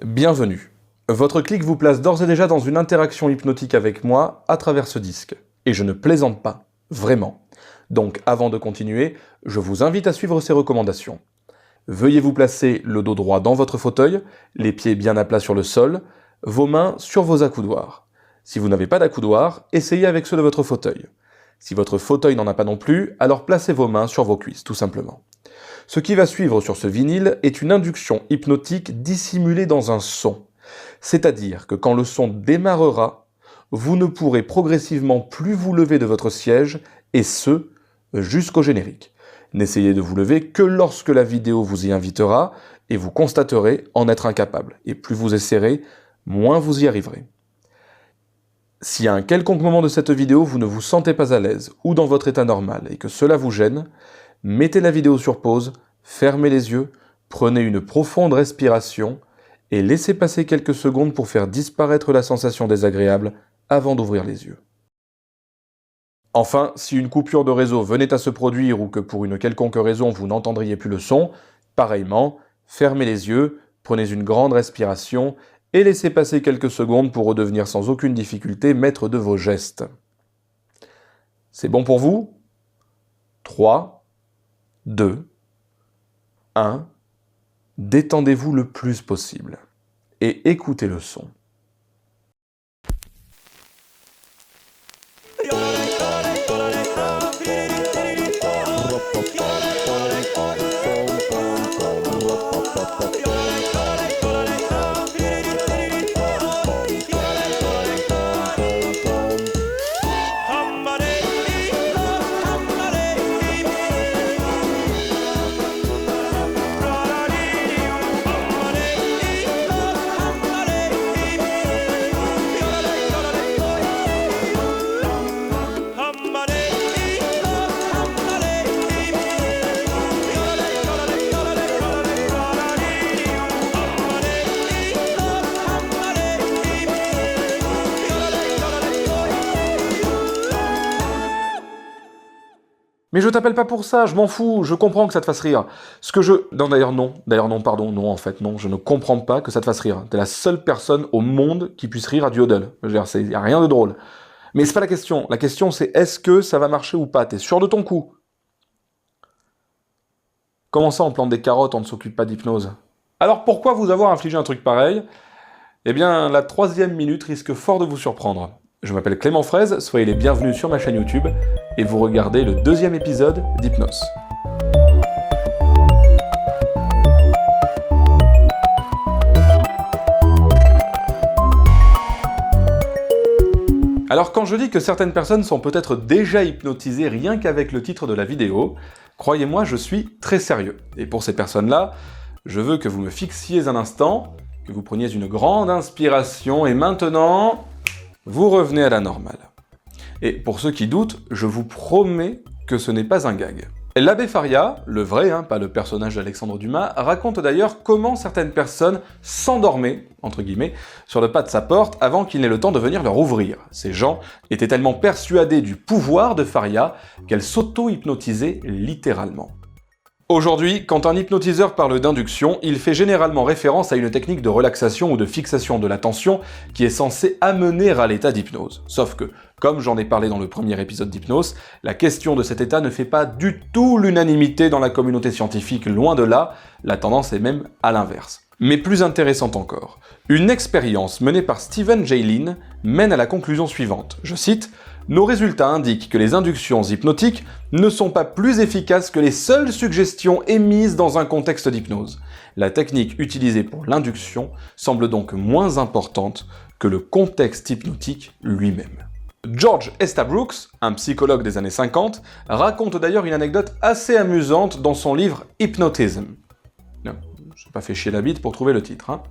Bienvenue. Votre clic vous place d'ores et déjà dans une interaction hypnotique avec moi à travers ce disque. Et je ne plaisante pas, vraiment. Donc avant de continuer, je vous invite à suivre ces recommandations. Veuillez vous placer le dos droit dans votre fauteuil, les pieds bien à plat sur le sol, vos mains sur vos accoudoirs. Si vous n'avez pas d'accoudoir, essayez avec ceux de votre fauteuil. Si votre fauteuil n'en a pas non plus, alors placez vos mains sur vos cuisses, tout simplement. Ce qui va suivre sur ce vinyle est une induction hypnotique dissimulée dans un son. C'est-à-dire que quand le son démarrera, vous ne pourrez progressivement plus vous lever de votre siège, et ce, jusqu'au générique. N'essayez de vous lever que lorsque la vidéo vous y invitera, et vous constaterez en être incapable. Et plus vous essaierez, moins vous y arriverez. Si à un quelconque moment de cette vidéo vous ne vous sentez pas à l'aise, ou dans votre état normal, et que cela vous gêne, mettez la vidéo sur pause, fermez les yeux, prenez une profonde respiration et laissez passer quelques secondes pour faire disparaître la sensation désagréable avant d'ouvrir les yeux. Enfin, si une coupure de réseau venait à se produire ou que pour une quelconque raison vous n'entendriez plus le son, pareillement, fermez les yeux, prenez une grande respiration et laissez passer quelques secondes pour redevenir sans aucune difficulté maître de vos gestes. C'est bon pour vous ? 3, 2, 1, détendez-vous le plus possible et écoutez le son. Mais je t'appelle pas pour ça, je m'en fous, je comprends que ça te fasse rire. Non, je ne comprends pas que ça te fasse rire. T'es la seule personne au monde qui puisse rire à du Hodel. Je veux dire, y a rien de drôle. Mais c'est pas la question. La question, c'est est-ce que ça va marcher ou pas? T'es sûr de ton coup? Comment ça, on plante des carottes, on ne s'occupe pas d'hypnose? Alors pourquoi vous avoir infligé un truc pareil? Eh bien, la 3e minute risque fort de vous surprendre. Je m'appelle Clément Fraise, soyez les bienvenus sur ma chaîne YouTube, et vous regardez le 2e épisode d'Hypnos. Alors quand je dis que certaines personnes sont peut-être déjà hypnotisées rien qu'avec le titre de la vidéo, croyez-moi, je suis très sérieux. Et pour ces personnes-là, je veux que vous me fixiez un instant, que vous preniez une grande inspiration, et maintenant, vous revenez à la normale. Et pour ceux qui doutent, je vous promets que ce n'est pas un gag. L'abbé Faria, le vrai, pas le personnage d'Alexandre Dumas, raconte d'ailleurs comment certaines personnes s'endormaient, entre guillemets, sur le pas de sa porte avant qu'il n'ait le temps de venir leur ouvrir. Ces gens étaient tellement persuadés du pouvoir de Faria qu'elles s'auto-hypnotisaient littéralement. Aujourd'hui, quand un hypnotiseur parle d'induction, il fait généralement référence à une technique de relaxation ou de fixation de l'attention qui est censée amener à l'état d'hypnose. Sauf que, comme j'en ai parlé dans le premier épisode d'Hypnos, la question de cet état ne fait pas du tout l'unanimité dans la communauté scientifique, loin de là, la tendance est même à l'inverse. Mais plus intéressante encore, une expérience menée par Steven J. Lin mène à la conclusion suivante, je cite: « Nos résultats indiquent que les inductions hypnotiques ne sont pas plus efficaces que les seules suggestions émises dans un contexte d'hypnose. La technique utilisée pour l'induction semble donc moins importante que le contexte hypnotique lui-même. » George Estabrooks, un psychologue des années 50, raconte d'ailleurs une anecdote assez amusante dans son livre Hypnotism. Non, je n'ai pas fait chier la bite pour trouver le titre.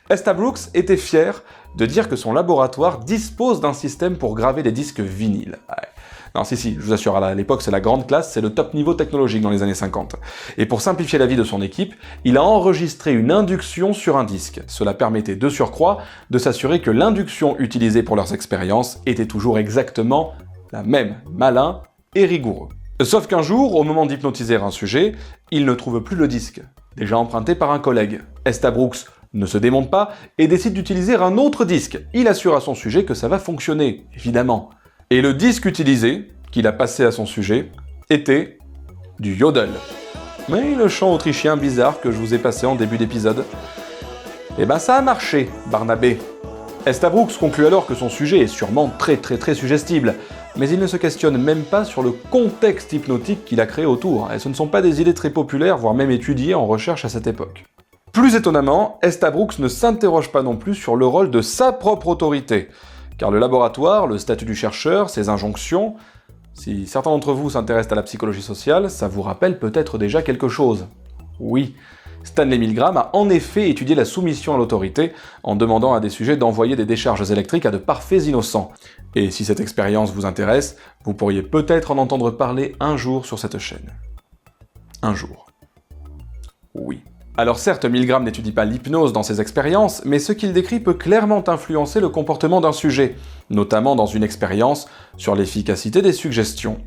Estabrooks était fier de dire que son laboratoire dispose d'un système pour graver des disques vinyles. Ouais. Non, si, je vous assure, à l'époque c'est la grande classe, c'est le top niveau technologique dans les années 50. Et pour simplifier la vie de son équipe, il a enregistré une induction sur un disque. Cela permettait de surcroît de s'assurer que l'induction utilisée pour leurs expériences était toujours exactement la même, malin et rigoureux. Sauf qu'un jour, au moment d'hypnotiser un sujet, il ne trouve plus le disque, déjà emprunté par un collègue. Estabrooks ne se démonte pas et décide d'utiliser un autre disque. Il assure à son sujet que ça va fonctionner, évidemment. Et le disque utilisé, qu'il a passé à son sujet, était du yodel. Mais le chant autrichien bizarre que je vous ai passé en début d'épisode. Eh ben ça a marché, Barnabé. Estabrooks conclut alors que son sujet est sûrement très suggestible, mais il ne se questionne même pas sur le contexte hypnotique qu'il a créé autour, et ce ne sont pas des idées très populaires, voire même étudiées en recherche à cette époque. Plus étonnamment, Estabrooks ne s'interroge pas non plus sur le rôle de sa propre autorité, car le laboratoire, le statut du chercheur, ses injonctions, si certains d'entre vous s'intéressent à la psychologie sociale, ça vous rappelle peut-être déjà quelque chose. Oui, Stanley Milgram a en effet étudié la soumission à l'autorité en demandant à des sujets d'envoyer des décharges électriques à de parfaits innocents. Et si cette expérience vous intéresse, vous pourriez peut-être en entendre parler un jour sur cette chaîne. Un jour. Oui. Alors certes, Milgram n'étudie pas l'hypnose dans ses expériences, mais ce qu'il décrit peut clairement influencer le comportement d'un sujet, notamment dans une expérience sur l'efficacité des suggestions.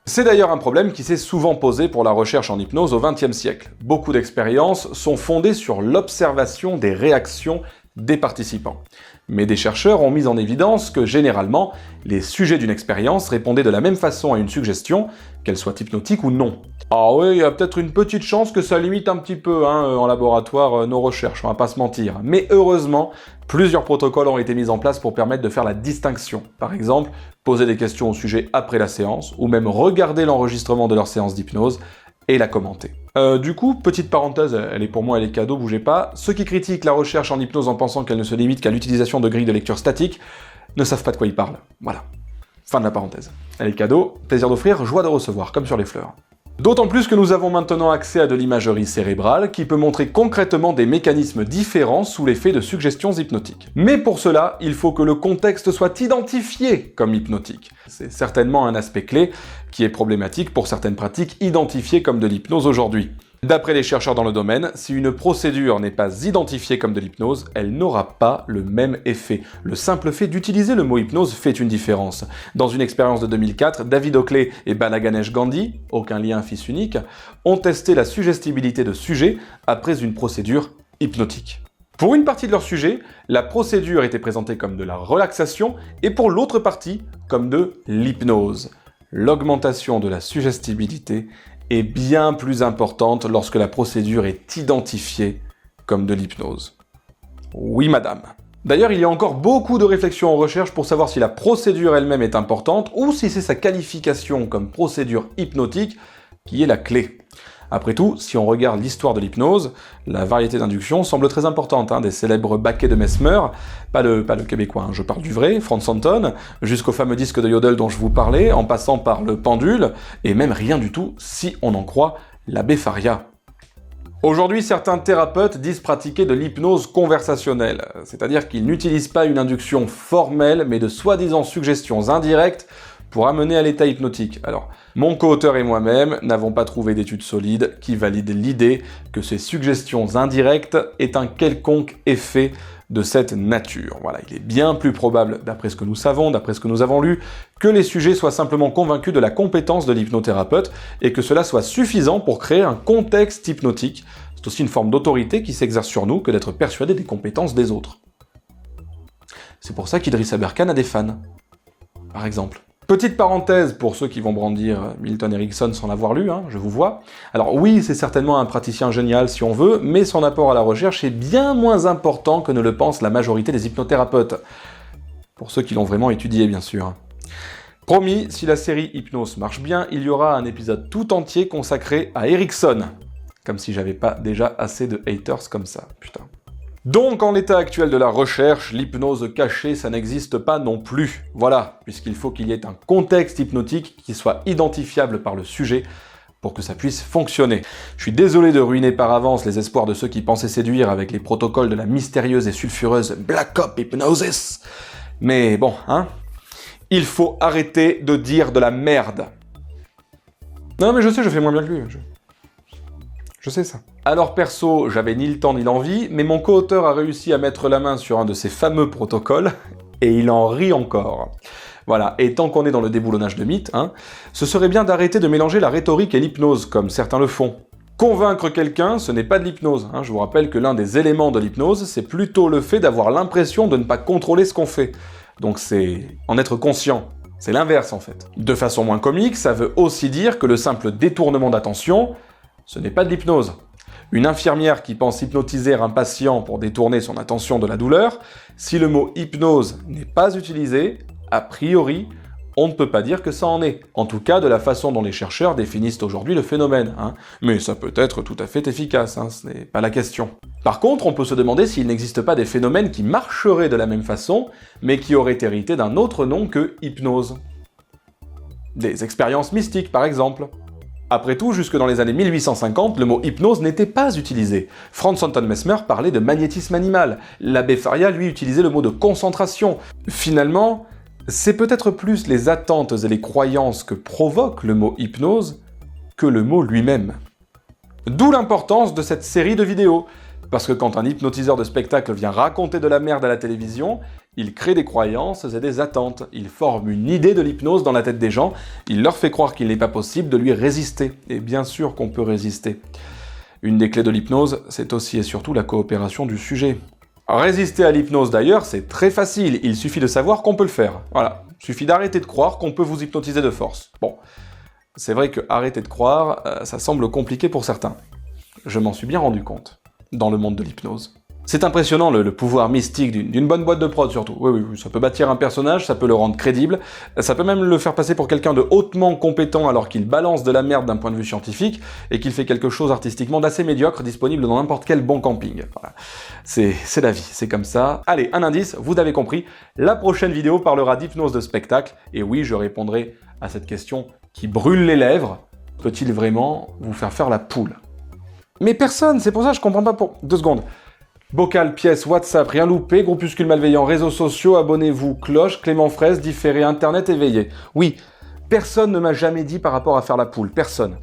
C'est d'ailleurs un problème qui s'est souvent posé pour la recherche en hypnose au XXe siècle. Beaucoup d'expériences sont fondées sur l'observation des réactions des participants. Mais des chercheurs ont mis en évidence que généralement, les sujets d'une expérience répondaient de la même façon à une suggestion, qu'elle soit hypnotique ou non. Ah oui, il y a peut-être une petite chance que ça limite un petit peu en laboratoire nos recherches, on va pas se mentir. Mais heureusement, plusieurs protocoles ont été mis en place pour permettre de faire la distinction. Par exemple, poser des questions au sujet après la séance, ou même regarder l'enregistrement de leur séance d'hypnose et la commenter. Du coup, petite parenthèse, elle est pour moi, elle est cadeau, bougez pas. Ceux qui critiquent la recherche en hypnose en pensant qu'elle ne se limite qu'à l'utilisation de grilles de lecture statique ne savent pas de quoi ils parlent. Voilà. Fin de la parenthèse. Elle est cadeau, plaisir d'offrir, joie de recevoir, comme sur les fleurs. D'autant plus que nous avons maintenant accès à de l'imagerie cérébrale qui peut montrer concrètement des mécanismes différents sous l'effet de suggestions hypnotiques. Mais pour cela, il faut que le contexte soit identifié comme hypnotique. C'est certainement un aspect clé qui est problématique pour certaines pratiques identifiées comme de l'hypnose aujourd'hui. D'après les chercheurs dans le domaine, si une procédure n'est pas identifiée comme de l'hypnose, elle n'aura pas le même effet. Le simple fait d'utiliser le mot hypnose fait une différence. Dans une expérience de 2004, David Oakley et Balaganesh Gandhi, aucun lien fils unique, ont testé la suggestibilité de sujets après une procédure hypnotique. Pour une partie de leur sujet, la procédure était présentée comme de la relaxation et pour l'autre partie, comme de l'hypnose. L'augmentation de la suggestibilité est bien plus importante lorsque la procédure est identifiée comme de l'hypnose. Oui, madame. D'ailleurs, il y a encore beaucoup de réflexions en recherche pour savoir si la procédure elle-même est importante ou si c'est sa qualification comme procédure hypnotique qui est la clé. Après tout, si on regarde l'histoire de l'hypnose, la variété d'induction semble très importante, des célèbres baquets de Mesmer, pas le québécois, je parle du vrai, Franz Anton, jusqu'au fameux disque de Yodel dont je vous parlais, en passant par le pendule, et même rien du tout si on en croit l'abbé Faria. Aujourd'hui, certains thérapeutes disent pratiquer de l'hypnose conversationnelle, c'est-à-dire qu'ils n'utilisent pas une induction formelle, mais de soi-disant suggestions indirectes pour amener à l'état hypnotique. Alors, mon co-auteur et moi-même n'avons pas trouvé d'études solides qui valident l'idée que ces suggestions indirectes aient un quelconque effet de cette nature. Voilà, il est bien plus probable, d'après ce que nous savons, d'après ce que nous avons lu, que les sujets soient simplement convaincus de la compétence de l'hypnothérapeute et que cela soit suffisant pour créer un contexte hypnotique. C'est aussi une forme d'autorité qui s'exerce sur nous que d'être persuadé des compétences des autres. C'est pour ça qu'Idriss Aberkan a des fans, par exemple. Petite parenthèse pour ceux qui vont brandir Milton Erickson sans l'avoir lu, je vous vois. Alors oui, c'est certainement un praticien génial si on veut, mais son apport à la recherche est bien moins important que ne le pense la majorité des hypnothérapeutes. Pour ceux qui l'ont vraiment étudié, bien sûr. Promis, si la série Hypnose marche bien, il y aura un épisode tout entier consacré à Erickson. Comme si j'avais pas déjà assez de haters comme ça, putain. Donc, en l'état actuel de la recherche, l'hypnose cachée, ça n'existe pas non plus. Voilà, puisqu'il faut qu'il y ait un contexte hypnotique qui soit identifiable par le sujet pour que ça puisse fonctionner. Je suis désolé de ruiner par avance les espoirs de ceux qui pensaient séduire avec les protocoles de la mystérieuse et sulfureuse Black Op Hypnosis. Mais bon, il faut arrêter de dire de la merde. Non mais je sais, je fais moins bien que lui. Je sais ça. Alors perso, j'avais ni le temps ni l'envie, mais mon co-auteur a réussi à mettre la main sur un de ces fameux protocoles, et il en rit encore. Voilà, et tant qu'on est dans le déboulonnage de mythes, ce serait bien d'arrêter de mélanger la rhétorique et l'hypnose, comme certains le font. Convaincre quelqu'un, ce n'est pas de l'hypnose. Je vous rappelle que l'un des éléments de l'hypnose, c'est plutôt le fait d'avoir l'impression de ne pas contrôler ce qu'on fait. Donc c'est en être conscient. C'est l'inverse en fait. De façon moins comique, ça veut aussi dire que le simple détournement d'attention, ce n'est pas de l'hypnose. Une infirmière qui pense hypnotiser un patient pour détourner son attention de la douleur, si le mot hypnose n'est pas utilisé, a priori, on ne peut pas dire que ça en est. En tout cas, de la façon dont les chercheurs définissent aujourd'hui le phénomène. Mais ça peut être tout à fait efficace, ce n'est pas la question. Par contre, on peut se demander s'il n'existe pas des phénomènes qui marcheraient de la même façon, mais qui auraient hérité d'un autre nom que hypnose. Des expériences mystiques, par exemple. Après tout, jusque dans les années 1850, le mot hypnose n'était pas utilisé. Franz Anton Mesmer parlait de magnétisme animal. L'abbé Faria, lui, utilisait le mot de concentration. Finalement, c'est peut-être plus les attentes et les croyances que provoque le mot hypnose que le mot lui-même. D'où l'importance de cette série de vidéos. Parce que quand un hypnotiseur de spectacle vient raconter de la merde à la télévision, il crée des croyances et des attentes. Il forme une idée de l'hypnose dans la tête des gens, il leur fait croire qu'il n'est pas possible de lui résister. Et bien sûr qu'on peut résister. Une des clés de l'hypnose, c'est aussi et surtout la coopération du sujet. Résister à l'hypnose d'ailleurs, c'est très facile, il suffit de savoir qu'on peut le faire. Voilà, il suffit d'arrêter de croire qu'on peut vous hypnotiser de force. Bon, c'est vrai que arrêter de croire, ça semble compliqué pour certains. Je m'en suis bien rendu compte. Dans le monde de l'hypnose. C'est impressionnant le pouvoir mystique d'une bonne boîte de prod surtout. Oui, ça peut bâtir un personnage, ça peut le rendre crédible, ça peut même le faire passer pour quelqu'un de hautement compétent alors qu'il balance de la merde d'un point de vue scientifique et qu'il fait quelque chose artistiquement d'assez médiocre disponible dans n'importe quel bon camping. Voilà. C'est la vie, c'est comme ça. Allez, un indice, vous avez compris, la prochaine vidéo parlera d'hypnose de spectacle, et oui, je répondrai à cette question qui brûle les lèvres. Peut-il vraiment vous faire la poule ? Mais personne, c'est pour ça que je comprends pas pour... 2 secondes. Bocal, pièce, WhatsApp, rien loupé, groupuscule malveillant, réseaux sociaux, abonnez-vous, cloche, Clément Fraisse, différé, internet éveillé. Oui, personne ne m'a jamais dit par rapport à faire la poule, personne.